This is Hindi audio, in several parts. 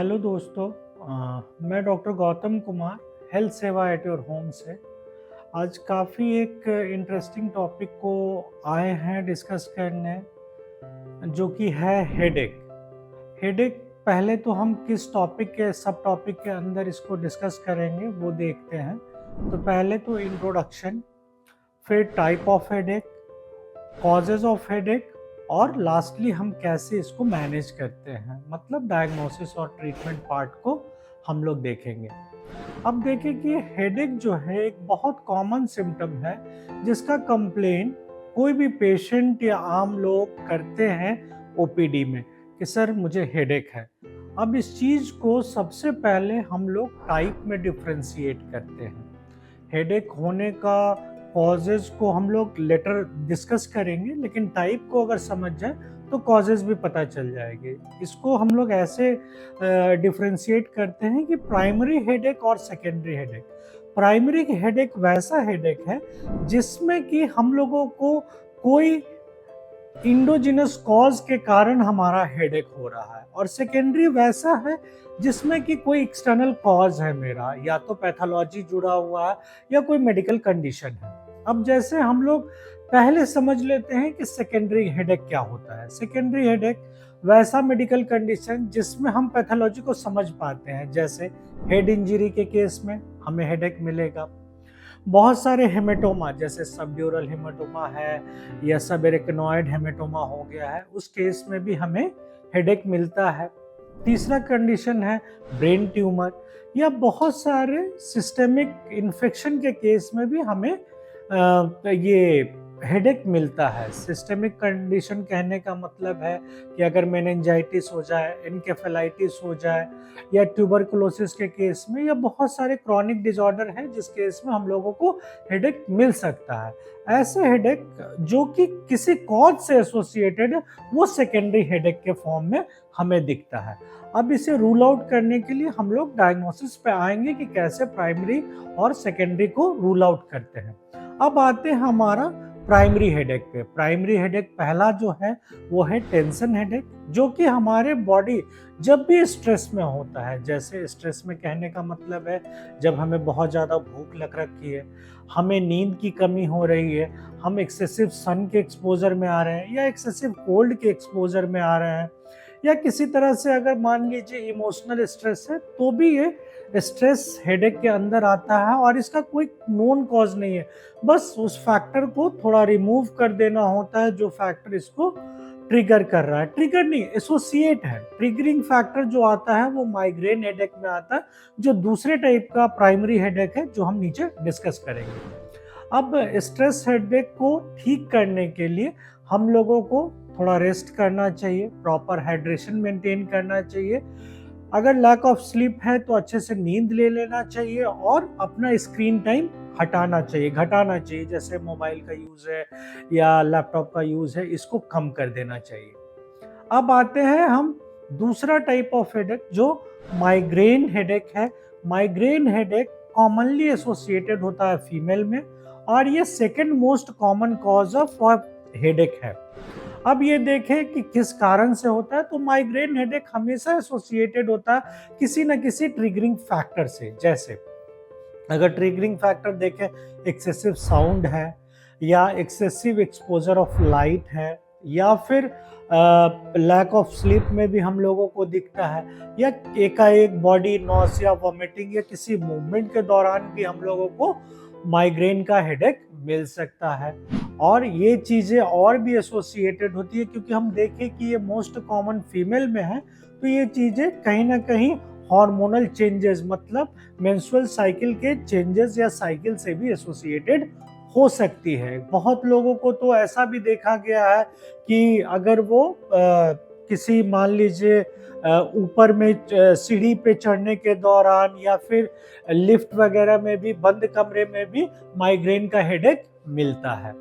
हेलो दोस्तों। मैं डॉक्टर गौतम कुमार, हेल्थ सेवा एट योर होम से आज काफ़ी एक इंटरेस्टिंग टॉपिक को आए हैं डिस्कस करने, जो कि है हेडेक। हेडेक पहले तो हम किस टॉपिक के सब टॉपिक के अंदर इसको डिस्कस करेंगे वो देखते हैं। तो पहले तो इंट्रोडक्शन, फिर type of headache, causes of headache और लास्टली हम कैसे इसको मैनेज करते हैं, मतलब डायग्नोसिस और ट्रीटमेंट पार्ट को हम लोग देखेंगे। अब देखें कि हेडेक जो है एक बहुत कॉमन सिम्टम है जिसका कंप्लेन कोई भी पेशेंट या आम लोग करते हैं ओपीडी में कि सर मुझे हेडेक है। अब इस चीज़ को सबसे पहले हम लोग टाइप में डिफ्रेंशिएट करते हैं। हेडेक होने का कॉजेज को हम लोग लेटर डिस्कस करेंगे, लेकिन टाइप को अगर समझ जाए तो कॉजेज भी पता चल जाएंगे। इसको हम लोग ऐसे डिफ्रेंशिएट करते हैं कि प्राइमरी हेडेक और सेकेंडरी हेडेक। प्राइमरी हेडेक वैसा हेडेक है जिसमें कि हम लोगों को कोई इंडोजिनस कॉज के कारण हमारा हेडेक हो रहा है, और सेकेंडरी वैसा है जिसमें कि कोई एक्सटर्नल कॉज है मेरा, या तो पैथोलॉजी जुड़ा हुआ है या कोई मेडिकल कंडीशन है। अब जैसे हम लोग पहले समझ लेते हैं कि सेकेंडरी हेडेक क्या होता है। सेकेंडरी हेडेक वैसा मेडिकल कंडीशन जिसमें हम पैथोलॉजी को समझ पाते हैं, जैसे हेड इंजरी के केस में हमें हेडेक मिलेगा। बहुत सारे हेमेटोमा, जैसे सबड्यूरल हेमेटोमा है या सबएरेक्नोइड हेमेटोमा हो गया है, उस केस में भी हमें हेडेक मिलता है। तीसरा कंडीशन है ब्रेन ट्यूमर, या बहुत सारे सिस्टेमिक इन्फेक्शन के केस में भी हमें ये हेडेक मिलता है। सिस्टेमिक कंडीशन कहने का मतलब है कि अगर मेनिंजाइटिस हो जाए, एनकेफेलाइटिस हो जाए, या ट्यूबरकुलोसिस के केस में, या बहुत सारे क्रॉनिक डिसऑर्डर हैं जिस केस में हम लोगों को हेडेक मिल सकता है। ऐसे हेडेक जो कि किसी कॉज से एसोसिएटेड है, वो सेकेंडरी हेडेक के फॉर्म में हमें दिखता है। अब इसे रूल आउट करने के लिए हम लोग डायग्नोसिस पे आएंगे कि कैसे प्राइमरी और सेकेंडरी को रूल आउट करते हैं। अब आते हैं हमारा प्राइमरी हेडेक पे। प्राइमरी हेडेक पहला जो है वो है टेंशन हेडेक, जो कि हमारे बॉडी जब भी स्ट्रेस में होता है। जैसे स्ट्रेस में कहने का मतलब है जब हमें बहुत ज़्यादा भूख लग रखी है, हमें नींद की कमी हो रही है, हम एक्सेसिव सन के एक्सपोजर में आ रहे हैं, या एक्सेसिव कोल्ड के एक्सपोजर में आ रहे हैं, या किसी तरह से अगर मान लीजिए इमोशनल स्ट्रेस है, तो भी ये स्ट्रेस हेडेक के अंदर आता है। और इसका कोई नोन कॉज नहीं है, बस उस फैक्टर को थोड़ा रिमूव कर देना होता है जो फैक्टर इसको ट्रिगर कर रहा है। ट्रिगर नहीं, एसोसिएट है। ट्रिगरिंग फैक्टर जो आता है वो माइग्रेन हेडेक में आता है, जो दूसरे टाइप का प्राइमरी हेडेक है जो हम नीचे डिस्कस करेंगे। अब स्ट्रेस हेडेक को ठीक करने के लिए हम लोगों को थोड़ा रेस्ट करना चाहिए, प्रॉपर हाइड्रेशन मेंटेन करना चाहिए। अगर लैक ऑफ स्लीप है तो अच्छे से नींद ले लेना चाहिए, और अपना स्क्रीन टाइम हटाना चाहिए, घटाना चाहिए। जैसे मोबाइल का यूज़ है या लैपटॉप का यूज़ है, इसको कम कर देना चाहिए। अब आते हैं हम दूसरा टाइप ऑफ हेडेक जो माइग्रेन हेडेक है। माइग्रेन हेडेक कॉमनली एसोसिएटेड होता है फीमेल में, और ये second most common cause of headache है। अब ये देखें कि किस कारण से होता है, तो माइग्रेन हेडेक हमेशा एसोसिएटेड होता है किसी न किसी ट्रिगरिंग फैक्टर से। जैसे अगर ट्रिगरिंग फैक्टर देखें, एक्सेसिव साउंड है, या एक्सेसिव एक्सपोजर ऑफ लाइट है, या फिर लैक ऑफ स्लीप में भी हम लोगों को दिखता है, या एकाएक बॉडी नॉसिया, वॉमिटिंग, या किसी मूवमेंट के दौरान भी हम लोगों को माइग्रेन का हेडेक मिल सकता है। और ये चीज़ें और भी एसोसिएटेड होती है, क्योंकि हम देखें कि ये मोस्ट कॉमन फीमेल में है, तो ये चीज़ें कहीं ना कहीं हार्मोनल चेंजेस, मतलब मेंस्ट्रुअल साइकिल के चेंजेस या साइकिल से भी एसोसिएटेड हो सकती है। बहुत लोगों को तो ऐसा भी देखा गया है कि अगर वो किसी मान लीजिए ऊपर में सीढ़ी पे चढ़ने के दौरान, या फिर लिफ्ट वगैरह में भी, बंद कमरे में भी माइग्रेन का हेडेक मिलता है।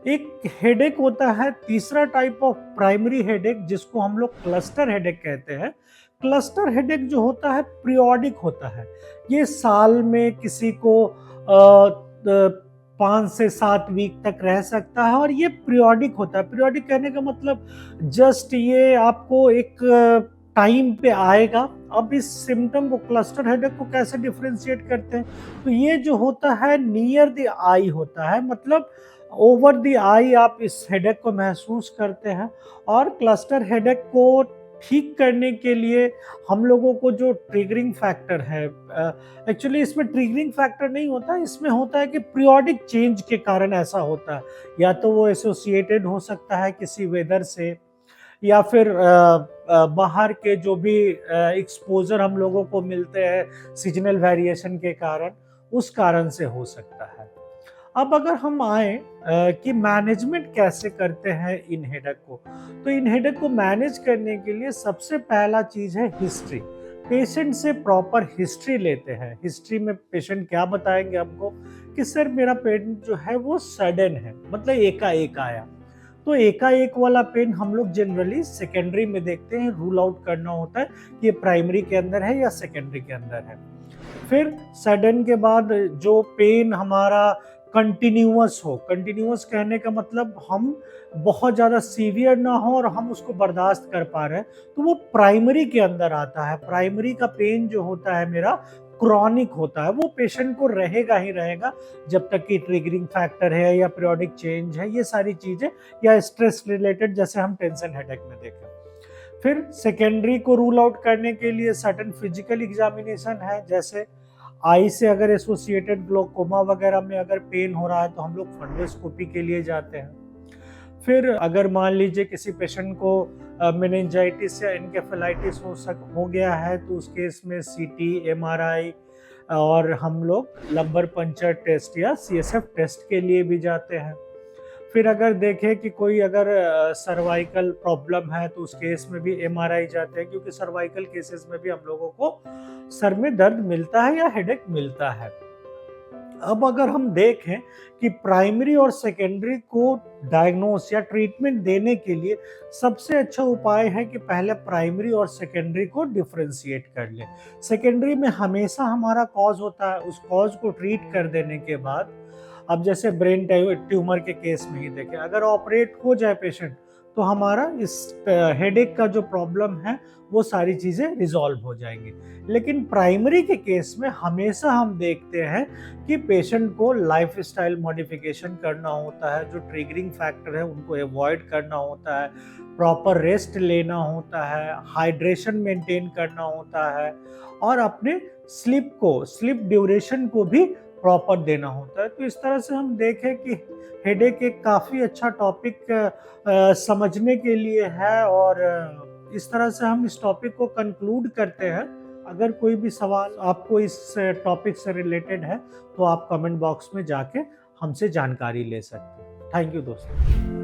एक हेडेक होता है तीसरा टाइप ऑफ प्राइमरी हेडेक, जिसको हम लोग क्लस्टर हेडेक कहते हैं। क्लस्टर हेडेक जो होता है पीरियोडिक होता है। ये साल में किसी को 5 से 7 वीक तक रह सकता है, और ये पीरियोडिक होता है। पीरियोडिक कहने का मतलब जस्ट ये आपको एक टाइम पे आएगा। अब इस सिम्पटम को, क्लस्टर हेडेक को कैसे डिफरेंशिएट करते हैं? तो ये जो होता है नियर द आई होता है, मतलब ओवर द आई आप इस हेडेक को महसूस करते हैं। और क्लस्टर हेडेक को ठीक करने के लिए हम लोगों को जो ट्रिगरिंग फैक्टर है, एक्चुअली इसमें ट्रिगरिंग फैक्टर नहीं होता, इसमें होता है कि पीरियोडिक चेंज के कारण ऐसा होता है। या तो वो एसोसिएटेड हो सकता है किसी वेदर से, या फिर बाहर के जो भी एक्सपोज़र हम लोगों को मिलते हैं सीज़नल वेरिएशन के कारण, उस कारण से हो सकता है। अब अगर हम आएँ कि मैनेजमेंट कैसे करते हैं इन हेडेक को, तो इन हेडेक को मैनेज करने के लिए सबसे पहला चीज़ है हिस्ट्री। पेशेंट से प्रॉपर हिस्ट्री लेते हैं। हिस्ट्री में पेशेंट क्या बताएँगे हमको कि सर मेरा पेन जो है वो सडन है, मतलब एकाएक आया। तो एकाएक वाला पेन हम लोग जनरली सेकेंडरी में देखते हैं, रूल आउट करना होता है कि ये प्राइमरी के अंदर है या सेकेंडरी के अंदर है। फिर सडन के बाद जो पेन हमारा कंटिन्यूअस हो, कंटिन्यूअस कहने का मतलब हम बहुत ज़्यादा सीवियर ना हो और हम उसको बर्दाश्त कर पा रहे हैं, तो वो प्राइमरी के अंदर आता है। प्राइमरी का पेन जो होता है मेरा क्रॉनिक होता है, वो पेशेंट को रहेगा ही रहेगा जब तक कि ट्रिगरिंग फैक्टर है या पीरियोडिक चेंज है, ये सारी चीज़ें, या स्ट्रेस रिलेटेड जैसे हम टेंशन हेडेक में देखें। फिर सेकेंडरी को रूल आउट करने के लिए सर्टेन फिजिकल एग्जामिनेशन है, जैसे आई से अगर एसोसिएटेड ग्लोकोमा वगैरह में अगर पेन हो रहा है तो हम लोग फंडोस्कोपी के लिए जाते हैं। फिर अगर मान लीजिए किसी पेशेंट को मेनिंजाइटिस या एन्केफेलाइटिस हो गया है, तो उस केस में सीटी, एमआरआई और हम लोग लंबर पंचर टेस्ट या सीएसएफ टेस्ट के लिए भी जाते हैं। फिर अगर देखें कि कोई अगर सर्वाइकल प्रॉब्लम है तो उस केस में भी एमआरआई जाते हैं, क्योंकि सर्वाइकल केसेस में भी हम लोगों को सर में दर्द मिलता है या हेडेक मिलता है। अब अगर हम देखें कि प्राइमरी और सेकेंडरी को डायग्नोस या ट्रीटमेंट देने के लिए सबसे अच्छा उपाय है कि पहले प्राइमरी और सेकेंडरी को डिफरेंशिएट कर लें। सेकेंडरी में हमेशा हमारा कॉज होता है, उस कॉज को ट्रीट कर देने के बाद, अब जैसे ब्रेन ट्यूमर के केस में ही देखें, अगर ऑपरेट हो जाए पेशेंट तो हमारा इस हेडेक का जो प्रॉब्लम है वो सारी चीज़ें रिजॉल्व हो जाएंगी। लेकिन प्राइमरी के केस में हमेशा हम देखते हैं कि पेशेंट को लाइफस्टाइल मॉडिफिकेशन करना होता है, जो ट्रिगरिंग फैक्टर है उनको अवॉइड करना होता है, प्रॉपर रेस्ट लेना होता है, हाइड्रेशन मेंटेन करना होता है, और अपने स्लीप ड्यूरेशन को भी प्रॉपर देना होता है। तो इस तरह से हम देखें कि हेडेक एक काफ़ी अच्छा टॉपिक समझने के लिए है, और इस तरह से हम इस टॉपिक को कंक्लूड करते हैं। अगर कोई भी सवाल आपको इस टॉपिक से रिलेटेड है तो आप कमेंट बॉक्स में जाके हमसे जानकारी ले सकते हैं। थैंक यू दोस्तों।